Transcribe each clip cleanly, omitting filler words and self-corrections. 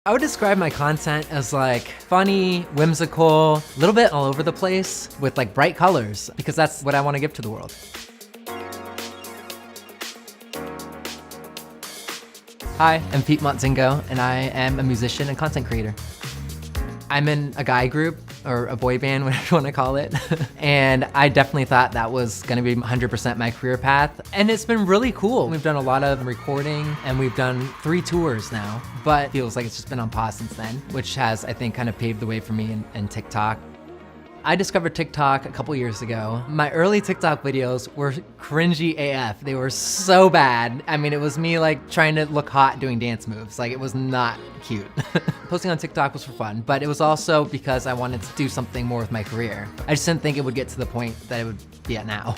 I would describe my content as like funny, whimsical, a little bit all over the place with like bright colors because that's what I want to give to the world. Hi, I'm Peet Montzingo and I am a musician and content creator. I'm in a guy group or a boy band, whatever you want to call it. And I definitely thought that was going to be 100% my career path. And it's been really cool. We've done a lot of recording and we've done 3 tours now, but it feels like it's just been on pause since then, which has, I think, kind of paved the way for me in TikTok. I discovered TikTok a couple years ago. My early TikTok videos were cringy AF. They were so bad. I mean, it was me like trying to look hot doing dance moves. Like, it was not cute. Posting on TikTok was for fun, but it was also because I wanted to do something more with my career. I just didn't think it would get to the point that it would be at now.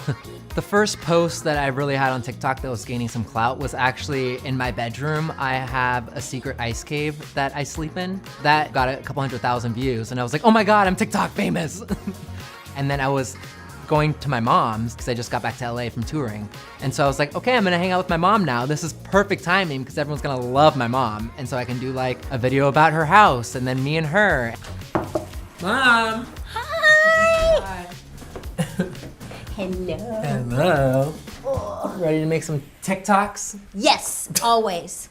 The first post that I really had on TikTok that was gaining some clout was actually in my bedroom. I have a secret ice cave that I sleep in. That got a couple 100,000 views, and I was like, oh my God, I'm TikTok famous. And then I was going to my mom's because I just got back to LA from touring. And so I was like, okay, I'm gonna hang out with my mom now. This is perfect timing because everyone's gonna love my mom. And so I can do like a video about her house and then me and her. Mom! Hi! Hi. Hello. Hello. Oh. Ready to make some TikToks? Yes, always.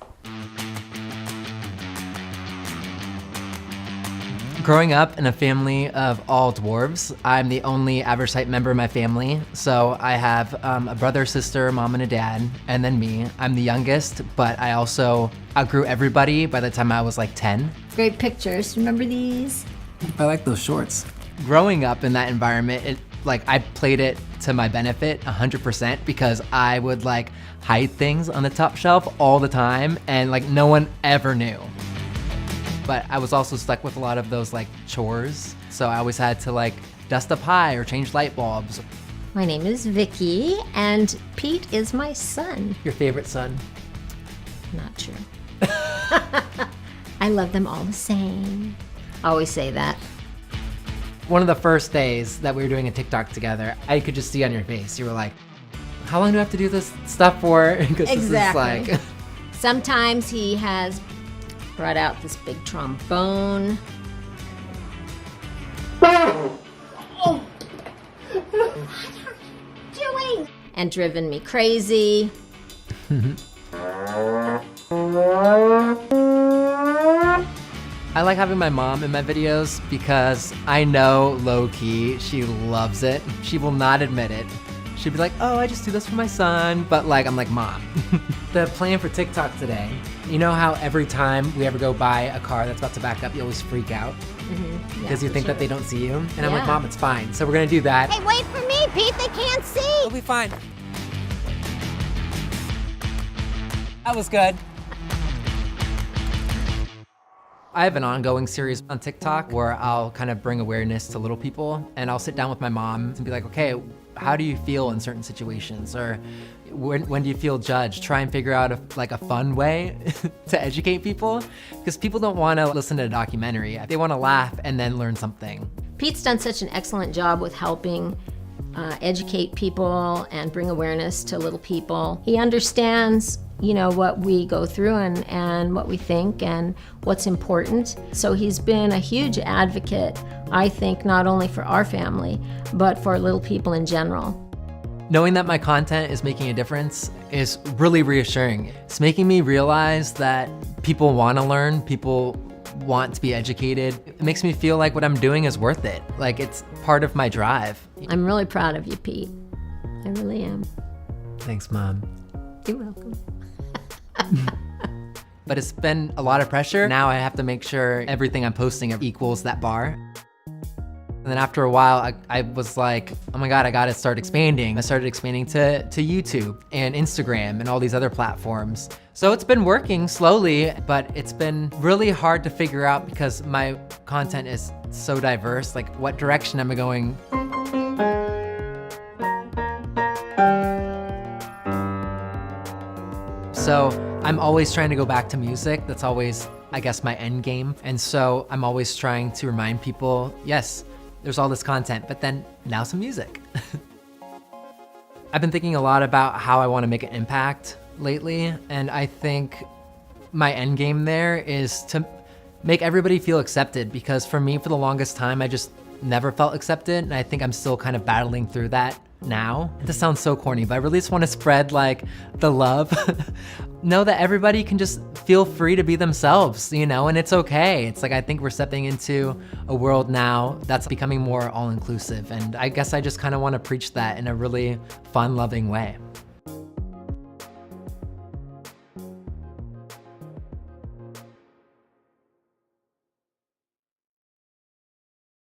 Growing up in a family of all dwarves, I'm the only average height member of my family. So I have a brother, sister, mom, and a dad, and then me. I'm the youngest, but I also outgrew everybody by the time I was like 10. Great pictures. Remember these? I like those shorts. Growing up in that environment, I played it to my benefit 100% because I would like hide things on the top shelf all the time and like no one ever knew. But I was also stuck with a lot of those like chores. So I always had to like dust up high or change light bulbs. My name is Vicky and Pete is my son. Your favorite son? Not true. I love them all the same. I always say that. One of the first days that we were doing a TikTok together, I could just see on your face, you were like, how long do I have to do this stuff for? Because Exactly. This is like... Sometimes he has brought out this big trombone. Oh. What are you doing? And driven me crazy. I like having my mom in my videos because I know low-key she loves it. She will not admit it. She'd be like, oh, I just do this for my son. But like, I'm like, Mom. The plan for TikTok today, you know how every time we ever go buy a car that's about to back up, you always freak out? Because you think that they don't see you? And I'm like, Mom, it's fine. So we're gonna do that. Hey, wait for me, Pete, they can't see. It'll be fine. That was good. I have an ongoing series on TikTok where I'll kind of bring awareness to little people, and I'll sit down with my mom and be like, okay, how do you feel in certain situations? Or when do you feel judged? Try and figure out a fun way to educate people, because people don't want to listen to a documentary. They want to laugh and then learn something. Pete's done such an excellent job with helping educate people and bring awareness to little people. He understands, you know, what we go through and what we think and what's important. So he's been a huge advocate, I think, not only for our family, but for little people in general. Knowing that my content is making a difference is really reassuring. It's making me realize that people want to learn, people want to be educated. It makes me feel like what I'm doing is worth it. Like, it's part of my drive. I'm really proud of you, Pete. I really am. Thanks, Mom. You're welcome. But it's been a lot of pressure. Now I have to make sure everything I'm posting equals that bar. And then after a while, I was like, oh my God, I gotta start expanding. I started expanding to YouTube and Instagram and all these other platforms. So it's been working slowly, but it's been really hard to figure out because my content is so diverse. Like, what direction am I going? So I'm always trying to go back to music. That's always, I guess, my end game. And so I'm always trying to remind people, yes, there's all this content, but then now some music. I've been thinking a lot about how I want to make an impact lately, and I think my end game there is to make everybody feel accepted, because for me, for the longest time, I just never felt accepted, and I think I'm still kind of battling through that now. This sounds so corny, but I really just want to spread like the love. Know that everybody can just feel free to be themselves, you know, and it's okay. It's like, I think we're stepping into a world now that's becoming more all-inclusive, and I guess I just kind of want to preach that in a really fun, loving way.